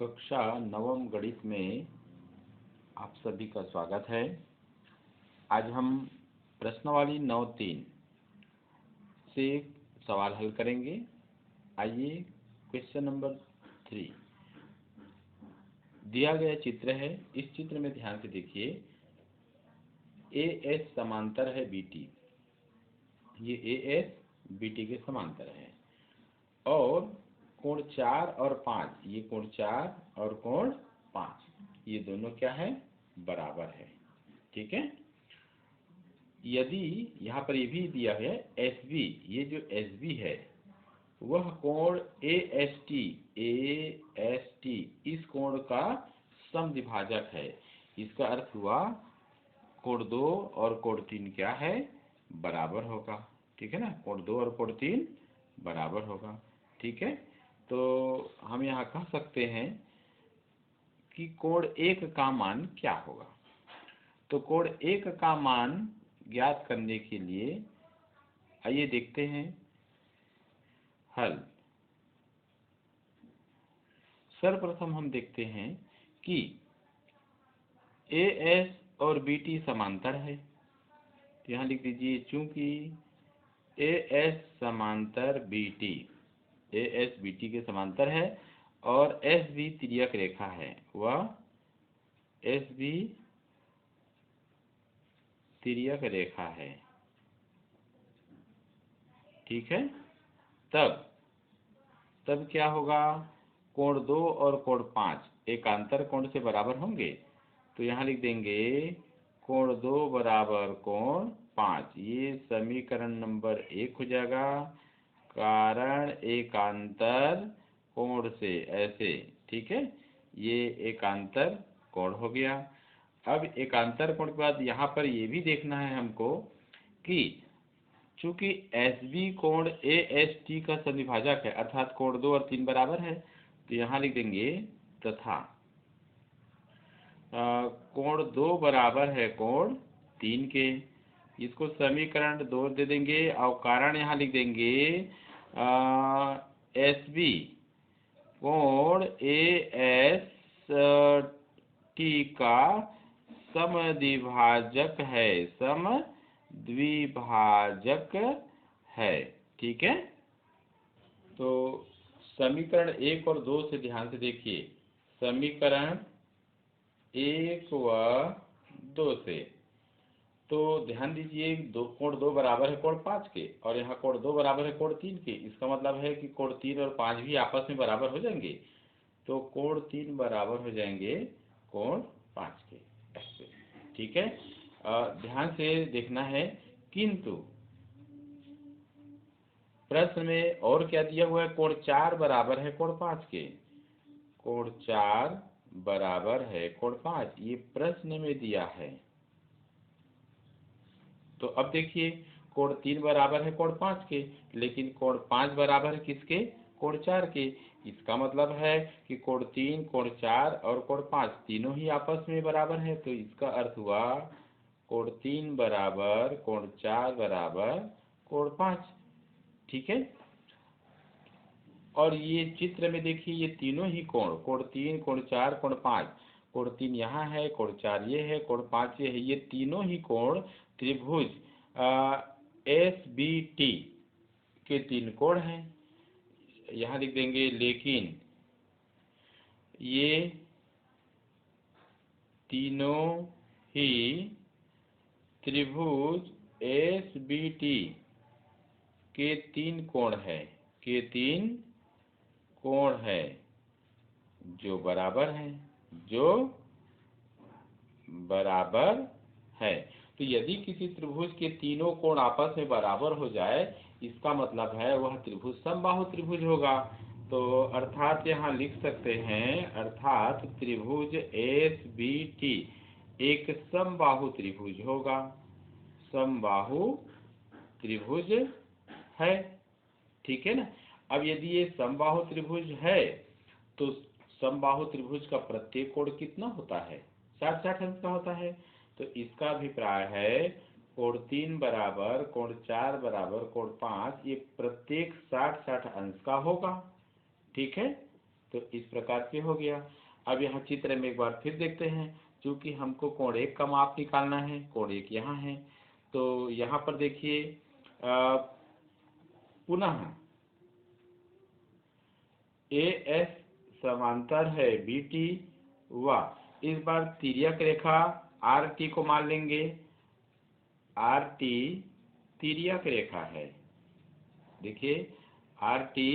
कक्षा नवम गणित में आप सभी का स्वागत है। आज हम प्रश्नावली 9-3 से सवाल हल करेंगे। आइए क्वेश्चन नंबर 3 दिया गया चित्र है। इस चित्र में ध्यान से देखिए। ए एस समांतर है बी टी। ये ए एस बी टी के समांतर है और कोण 4 और 5, ये कोण 4 और कोण 5, ये दोनों क्या है, बराबर है। ठीक है। यदि यहाँ पर ये भी दिया है एस बी, ये जो एस बी है वह कोण ए एस टी इस कोण का समद्विभाजक है। इसका अर्थ हुआ कोण 2 और कोण 3 क्या है, बराबर होगा। ठीक है ना, कोण 2 और कोण 3 बराबर होगा। ठीक है। तो हम यहाँ कह सकते हैं कि कोण 1 का मान क्या होगा। तो कोण 1 का मान ज्ञात करने के लिए आइए देखते हैं हल। सर्वप्रथम हम देखते हैं कि ए एस और बी टी समांतर है। तो यहाँ लिख दीजिए, चूंकि ए एस समांतर B T, A S B T के समांतर है और एस बी तिर्यक रेखा है, वह एस बी तिर्यक रेखा है। ठीक है। तब क्या होगा, कोण 2 और कोण 5 एकांतर कोण से बराबर होंगे। तो यहाँ लिख देंगे कोण 2 बराबर कोण 5। ये समीकरण नंबर 1 हो जाएगा। कारण एकांतर कोण से ऐसे। ठीक है, ये एकांतर कोण हो गया। अब एकांतर कोण के बाद यहाँ पर ये भी देखना है हमको कि चूंकि एस बी कोण ए एस टी का समद्विभाजक है, अर्थात कोण 2 और 3 बराबर है। तो यहाँ लिख देंगे तथा कोण 2 बराबर है कोण 3 के। इसको समीकरण 2 दे देंगे और कारण यहाँ लिख देंगे एस बी कोण ए एस टी का समद्विभाजक है, समद्विभाजक है। ठीक है। तो समीकरण 1 और 2 से ध्यान से देखिए। समीकरण 1 व 2 से तो ध्यान दीजिए, कोण 2 बराबर है कोण 5 के और यहाँ कोण 2 बराबर है कोण 3 के। इसका मतलब है कि कोण 3 और 5 भी आपस में बराबर हो जाएंगे। तो कोण 3 बराबर हो जाएंगे कोण 5 के ऐसे। ठीक है। ध्यान से देखना है। किंतु प्रश्न में और क्या दिया हुआ है, कोण 4 बराबर है कोण 5 के। कोण 4 बराबर है कोण 5, ये प्रश्न में दिया है। तो अब देखिए, कोण 3 बराबर है कोण 5 के, लेकिन कोण 5 बराबर है किसके, कोण 4 के। इसका मतलब है कि कोण 3, कोण 4 और कोण 5 तीनों ही आपस में बराबर है। तो इसका अर्थ हुआ कोण 3 बराबर कोण 4 बराबर कोण 5। ठीक है। और ये चित्र में देखिए, ये तीनों ही कोण, कोण 3, कोण 4, कोण 5, कोण 3 यहाँ है, कोण 4 ये है, कोण 5 ये है। ये तीनों ही कोण त्रिभुज एस बी टी के 3 कोण हैं। यहाँ लिख देंगे, लेकिन ये तीनों ही त्रिभुज एस बी टी के 3 कोण है, के 3 कोण है जो बराबर है, जो बराबर है। तो यदि किसी त्रिभुज के तीनों कोण आपस में बराबर हो जाए, इसका मतलब है वह त्रिभुज समबाहु त्रिभुज होगा। तो अर्थात यहाँ लिख सकते हैं, अर्थात त्रिभुज एस बी टी एक समबाहु त्रिभुज होगा, समबाहु त्रिभुज है। ठीक है ना। अब यदि ये समबाहु त्रिभुज है तो समबाहु त्रिभुज का प्रत्येक कोण कितना होता है, 60-60 अंश का होता है। तो इसका अभिप्राय है कोण 3 बराबर कोण 4 बराबर कोण 5, ये प्रत्येक 60-60 अंश का होगा। ठीक है। तो इस प्रकार से हो गया। अब यहाँ चित्र में एक बार फिर देखते हैं, क्योंकि हमको कोण 1 का माप निकालना है। कोण 1 यहाँ है, तो यहाँ पर देखिए पुनः ए एस समांतर है बी टी व इस बार तिर्यक रेखा आर टी को मान लेंगे। आर टी तिर्यक रेखा है, देखिए आर टी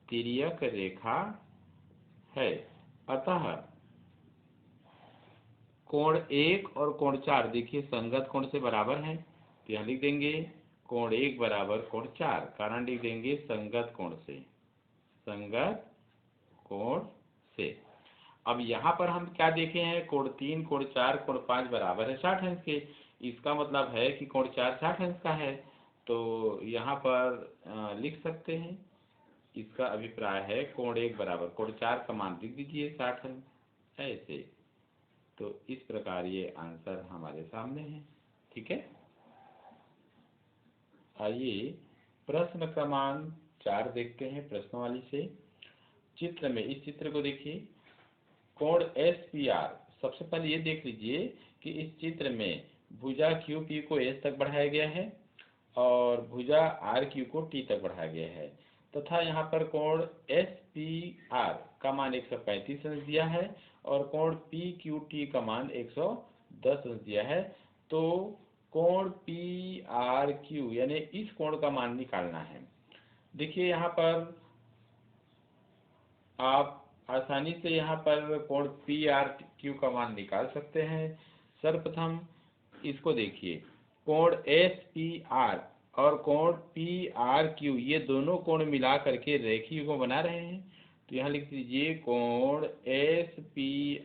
तिर्यक रेखा है। अतः कोण 1 और कोण 4 देखिए संगत कोण से बराबर है, तो यहाँ लिख देंगे कोण 1 बराबर कोण 4, कारण लिख देंगे संगत कोण से, संगत कोण से। अब यहाँ पर हम क्या देखे हैं, कोण 3, कोण 4, कोण 5 बराबर है 60 अंश के। इसका मतलब है कि कोण 4 60 अंश का है, तो यहाँ पर लिख सकते हैं, इसका अभिप्राय है कोण 1 बराबर कोण 4 का मान लिख दीजिए 60 अंश, ऐसे। तो इस प्रकार ये आंसर हमारे सामने है। ठीक है, आइए प्रश्न क्रमांक 4 देखते हैं प्रश्नवाली से। चित्र में, इस चित्र को देखिए, कोण एस पी आर। सबसे पहले ये देख लीजिए कि इस चित्र में भुजा क्यू पी को एस तक बढ़ाया गया है और भुजा आर क्यू को टी तक बढ़ाया गया है, तथा यहाँ पर कोण एस पी आर का मान 135 अंश दिया है और कोण पी क्यू टी का मान 110 अंश दिया है। तो कोण पी आर क्यू यानी इस कोण का मान निकालना है। देखिए यहाँ पर आप आसानी से यहाँ पर कोण पी आर क्यू का मान निकाल सकते हैं। सर्वप्रथम इसको देखिए, कोण एस पी आर और कोण पी आर क्यू ये दोनों कोण मिला करके रेखीय को बना रहे हैं। तो यहाँ लिख दीजिए कोण एस पी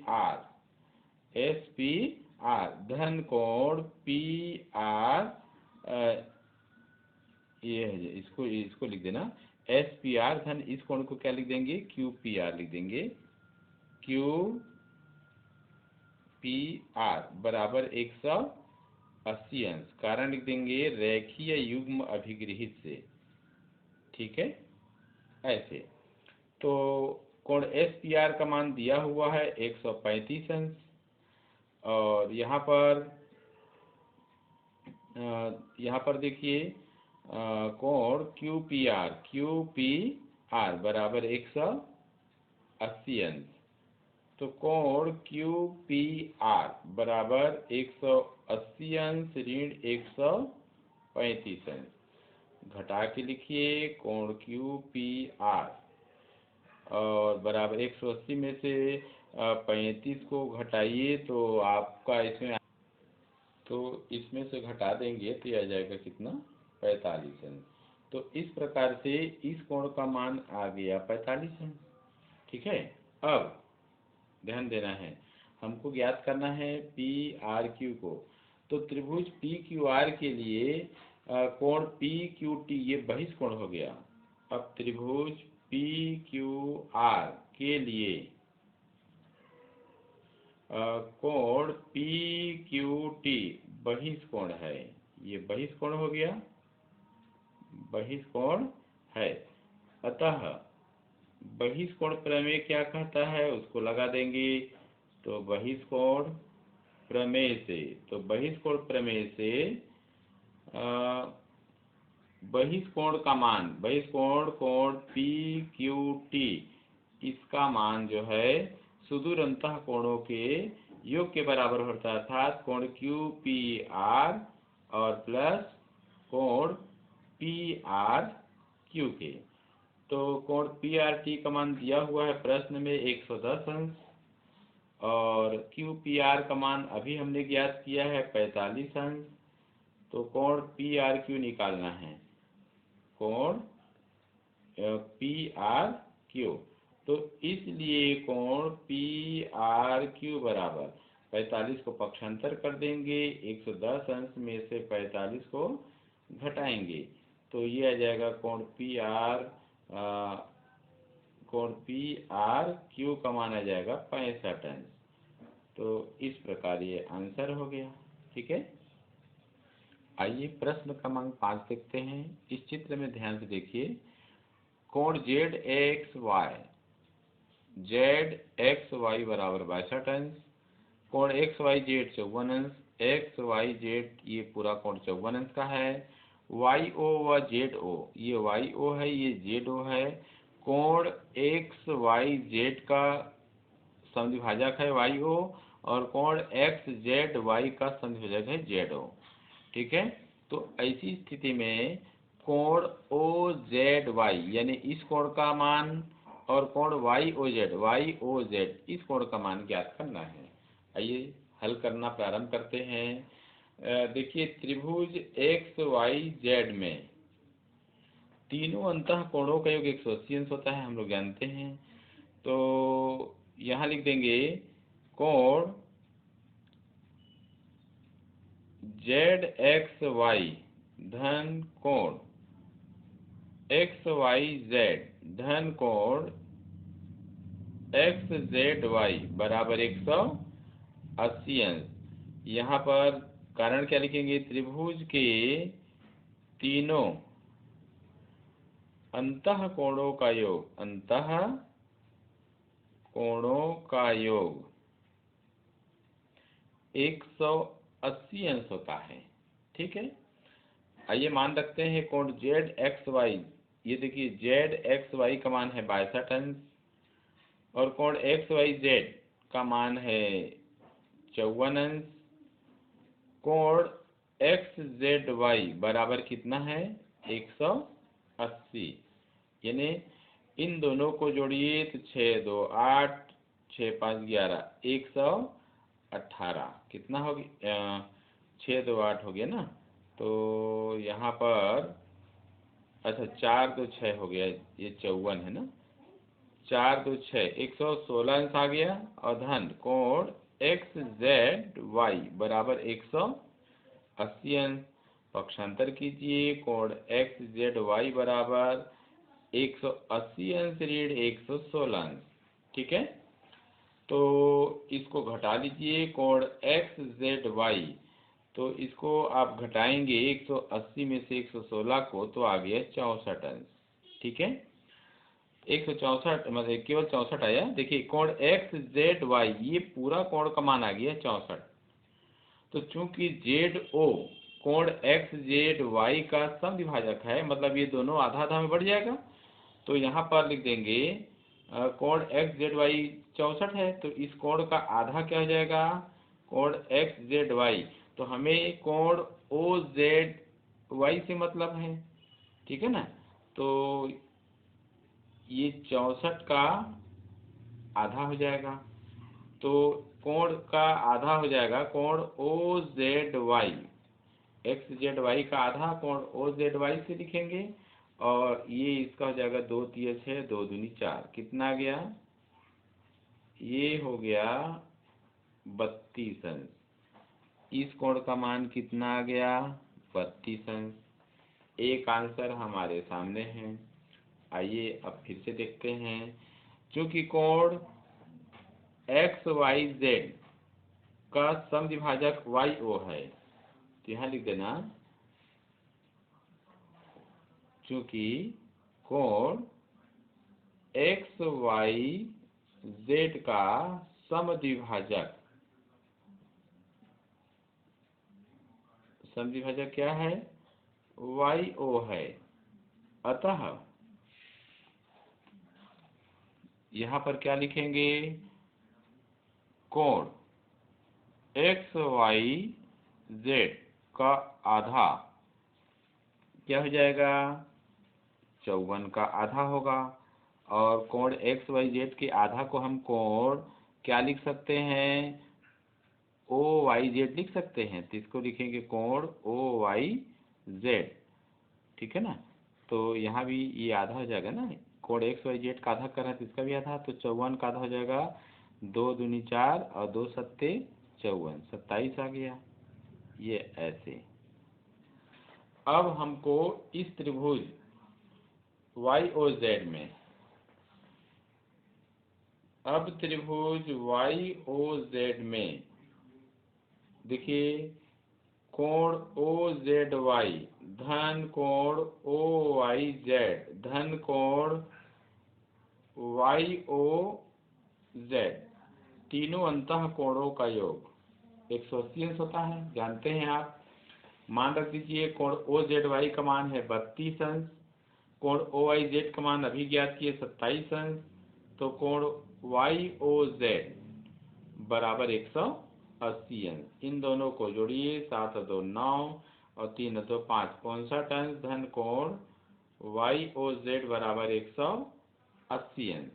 आर धन कोण पी आर, ये है, इसको लिख देना एस पी आर धन इस कोण को क्या लिख देंगे, क्यू पी आर लिख देंगे। क्यू पी आर बराबर 180 अंश, कारण लिख देंगे रेखीय युग्म अभिगृहित से। ठीक है, ऐसे। तो कोण एस पी आर का मान दिया हुआ है 135 अंश और यहाँ पर देखिए कोण क्यू पी आर बराबर 180 अंश। तो कोण क्यू पी आर बराबर 180 अंश ऋण 135 अंश। घटा के लिखिए कोण क्यू पी आर और बराबर 180 में से 35 को घटाइए तो आपका इसमें से घटा देंगे तो आ जाएगा कितना, 45 अंश। तो इस प्रकार से इस कोण का मान आ गया 45 अंश। ठीक है, अब ध्यान देना है, हमको ज्ञात करना है पी आर क्यू को। तो त्रिभुज पी क्यू आर के लिए कोण पी क्यू टी ये बहिष्कोण हो गया। अब त्रिभुज पी क्यू आर के लिए कोण पी क्यू टी बहिष्कोण है, ये बहिष्कोण हो गया, बहिष्कोण है। अतः बहिष्कोण प्रमेय क्या कहता है उसको लगा देंगे। तो बहिष्कोण प्रमेय से, तो बहिष्कोण प्रमेय से बहिष्कोण का मान, बहिष्कोण कोण पी क्यू टी इसका मान जो है सुदूर अंतः कोणों के योग के बराबर होता है, अर्थात कोण क्यू पी आर और प्लस कोण पी आर क्यू के। तो कोण पी आर टी का मान दिया हुआ है प्रश्न में 110 अंश और क्यू पी आर का मान अभी हमने ज्ञात किया है 45 अंश। तो कोण पी आर क्यू निकालना है, कोण पी आर क्यू। तो इसलिए कोण पी आर क्यू बराबर 45 को पक्षांतर कर देंगे, 110 अंश में से 45 को घटाएंगे तो ये आ जाएगा कोण पी आर क्यू का मान आ जाएगा 65 अंश। तो इस प्रकार ये आंसर हो गया। ठीक है, आइए प्रश्न क्रमांक 5 देखते हैं। इस चित्र में ध्यान से देखिए, कोण Z X Y Z X Y बराबर 62 अंश, कोण एक्स वाई जेड 54 अंश, एक्स वाई जेड ये पूरा कोण 54 अंश का है, वाई ओ व जेड ओ, ये वाई ओ है ये जेड ओ है, कोण एक्स वाई जेड का समद्विभाजक है वाई ओ, और कोण एक्स जेड वाई का समद्विभाजक है जेड ओ। ठीक है, तो ऐसी स्थिति में कोण ओ जेड वाई यानी इस कोण का मान और कोण वाई ओ जेड इस कोण का मान ज्ञात करना है। आइए हल करना प्रारंभ करते हैं। देखिए त्रिभुज एक्स वाई जेड में तीनों अंतः कोणों का योग 180 अंश होता है, हम लोग जानते हैं। तो यहाँ लिख देंगे कोण जेड एक्स वाई धन कोण एक्स वाई जेड धन कोण एक्स जेड वाई बराबर 180 अंश। यहाँ पर कारण क्या लिखेंगे, त्रिभुज के तीनों अंतः कोणों का योग, अंतः कोणों का योग 180 अंश होता है। ठीक है, आइए मान रखते हैं कोण जेड एक्स वाई, ये देखिए जेड एक्स वाई का मान है 62 अंश और कोण एक्स वाई जेड का मान है 54 अंश। कोण एक्स जेड वाई बराबर कितना है 180, यानी इन दोनों को जोड़िए तो 6 2 8 6 5 11 118 कितना हो गया, 6 2 8 हो गया ना। तो यहाँ पर अच्छा 4 2 6 हो गया, ये 54 है ना, 4 2 6 116 अंश आ गया और धन कोण एक्स जेड वाई बराबर 180 अंश। पक्षांतर कीजिए, कोण एक्स जेड वाई बराबर 180 अंश ऋण 116 अंश। ठीक है, तो इसको घटा लीजिए कोण एक्स जेड वाई, तो इसको आप घटाएंगे 180 में से 116 को तो आ गया 64 अंश। ठीक है, 164 मतलब केवल 64 आया। देखिए कोण एक्स जेड वाई ये पूरा कोण का मान आ गया 64। तो चूंकि जेड ओ कोण एक्स जेड वाई का समद्विभाजक है, मतलब ये दोनों आधा आधा में बढ़ जाएगा। तो यहाँ पर लिख देंगे कोण एक्स जेड वाई 64 है, तो इस कोण का आधा क्या हो जाएगा, कोण एक्स जेड वाई। तो हमें कोण ओ जेड वाई से मतलब है। ठीक है ना, तो ये 64 का आधा हो जाएगा, तो कोण का आधा हो जाएगा कोण O Z Y, X Z Y का आधा कोण ओ जेड वाई से लिखेंगे, और ये इसका हो जाएगा 2 3 6 2 दूनी 4, कितना आ गया, ये हो गया 32 अंश। इस कोण का मान कितना आ गया 32 अंश। एक आंसर हमारे सामने है। आइए अब फिर से देखते हैं, क्योंकि कोण एक्स वाई जेड का समद्विभाजक वाई ओ है, तो यहाँ लिख देना चूंकि कोण एक्स वाई जेड का समद्विभाजक क्या है वाई ओ है, अतः यहाँ पर क्या लिखेंगे, कोण एक्स वाई जेड का आधा क्या हो जाएगा 54 का आधा होगा, और कोण एक्स वाई जेड के आधा को हम कोण क्या लिख सकते हैं, ओ वाई जेड लिख सकते हैं। तो इसको लिखेंगे कोण ओ वाई जेड। ठीक है ना, तो यहाँ भी ये आधा हो जाएगा ना, कोण एक्स वाई जेड का आधा कर रहे हैं तो इसका भी आधा, तो 54 का आधा हो जाएगा 2 दूनी 4 और 2 सत्ते 54, 27 आ गया। ये ऐसे। अब हमको इस त्रिभुज वाई ओ जेड में, अब त्रिभुज वाई ओ जेड में देखिए कोण ओ जेड वाई धन कोण ओ वाई जेड धन कोण वाई ओ जेड, तीनों अंतः कोणों का योग 180 अंश होता है, जानते हैं आप। मान रख दीजिए कोण ओ जेड वाई का मान है 32 अंश, कोण ओ वाई जेड का मान अभी ज्ञात किए 27 अंश, तो कोण वाई ओ जेड बराबर 180 अंश। इन दोनों को जोड़िए, 7 और 2 9 और 3 और 2 5, 65 अंश धन कोण वाई ओ जेड बराबर 180 अंश।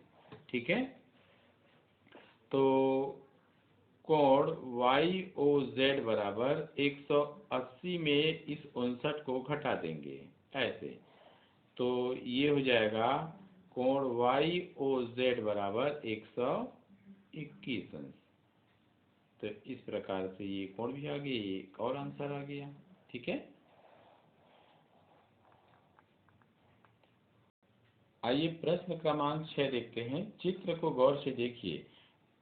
ठीक है, तो कोण वाई ओ जेड बराबर 180 में इस 59 को घटा देंगे ऐसे, तो ये हो जाएगा कोण वाई ओ जेड बराबर 121 अंश। तो इस प्रकार से ये कोण भी आ गया, एक और आंसर आ गया। ठीक है, आइए प्रश्न क्रमांक 6 देखते हैं। चित्र को गौर से देखिए।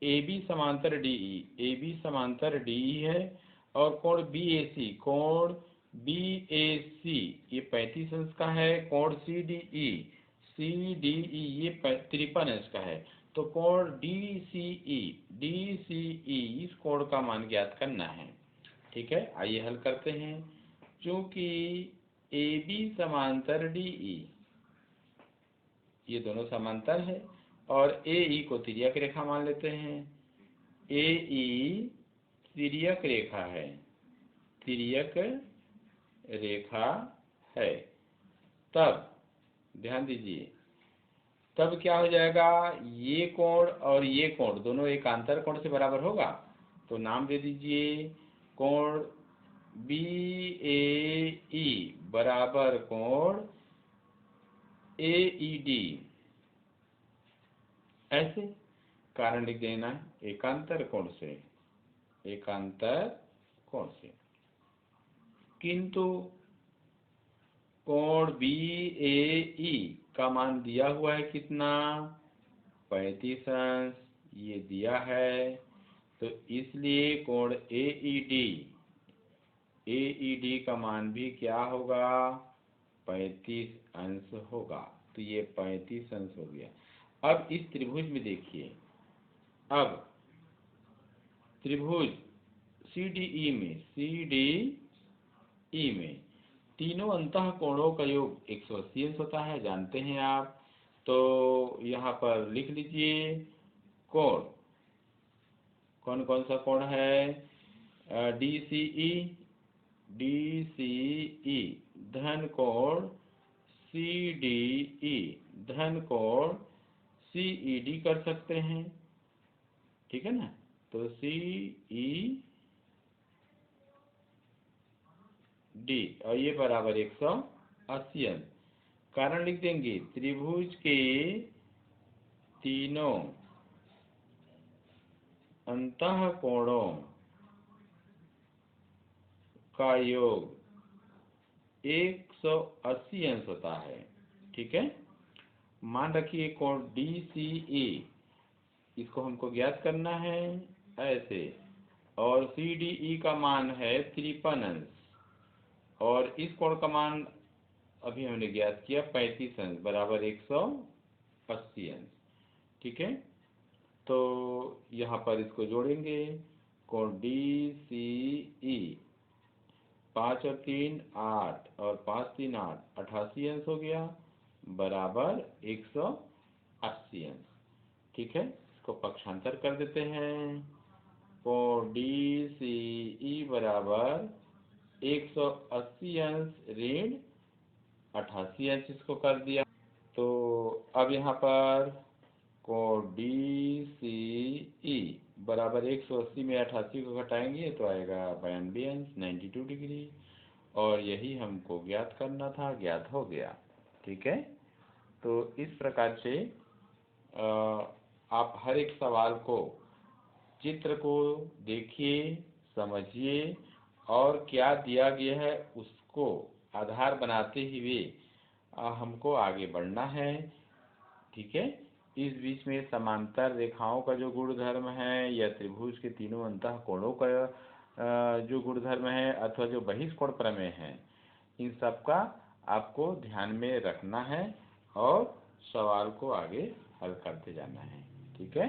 ए बी समांतर डी ई, ए बी समांतर डी ई है और कोण बी ए सी, कोण बी ए सी ये 35 अंश का है। कोण C D E, C D E ये 53 अंश का है। तो कोण डी सी ई, डी सी ई इस कोण का मान ज्ञात करना है। ठीक है, आइए हल करते हैं। चूंकि ए बी समांतर डी ई, ये दोनों समांतर है, और ए ई को तिर्यक रेखा मान लेते हैं। ए ई तिर्यक रेखा है, तिर्यक रेखा है, तब ध्यान दीजिए, तब क्या हो जाएगा, ये कोण और ये कोण दोनों एकांतर कोण से बराबर होगा। तो नाम दे दीजिए कोण बी ए ई बराबर कोण ए ई डी, ऐसे कारण लिख देना, एकांतर कोण से, एकांतर कोण से। किंतु कोण बी ए ई का मान दिया हुआ है कितना, 35 अंश ये दिया है, तो इसलिए कोण ए ई डी का मान भी क्या होगा, 35 अंश होगा। तो ये 35 अंश हो गया। अब इस त्रिभुज में देखिए, अब त्रिभुज सी डी ई में तीनों अंतः कोणों का योग 180 अंश होता है, जानते हैं आप। तो यहाँ पर लिख लीजिए कोण, कौन कौन सा कोण है, डी सी ई धन कोण सी डी ई धन कोण सी ई डी कर सकते हैं। ठीक है ना, तो सी ई डी और ये बराबर 180 अंश। कारण लिख देंगे, त्रिभुज के तीनों अंतः कोणों का योग 180 अंश होता है। ठीक है, मान रखिए कोण डी सी ई, इसको हमको ज्ञात करना है ऐसे, और सी डी ई का मान है 53 अंश, और इस कोण का मान अभी हमने ज्ञात किया 35 अंश बराबर 180 अंश। ठीक है, तो यहाँ पर इसको जोड़ेंगे, कोण डी सी ई 5 और 3 8 और 5 3 8, 88 अंश हो गया बराबर 180 अंश। ठीक है, इसको पक्षांतर कर देते हैं। कोण डी सी ई बराबर 180 अंश ऋण 88 अंश, इसको कर दिया। तो अब यहाँ पर कोण डी सी ई बराबर 180 में 88 को घटाएंगे तो आएगा 92 अंश 92 डिग्री, और यही हमको ज्ञात करना था, ज्ञात हो गया। ठीक है, तो इस प्रकार से आप हर एक सवाल को, चित्र को देखिए, समझिए, और क्या दिया गया है उसको आधार बनाते हुए हमको आगे बढ़ना है। ठीक है, इस बीच में समांतर रेखाओं का जो गुणधर्म है, या त्रिभुज के तीनों अंतः कोणों का जो गुणधर्म है, अथवा जो बहिष्कोण प्रमेय है, इन सब का आपको ध्यान में रखना है और सवाल को आगे हल करते जाना है। ठीक है।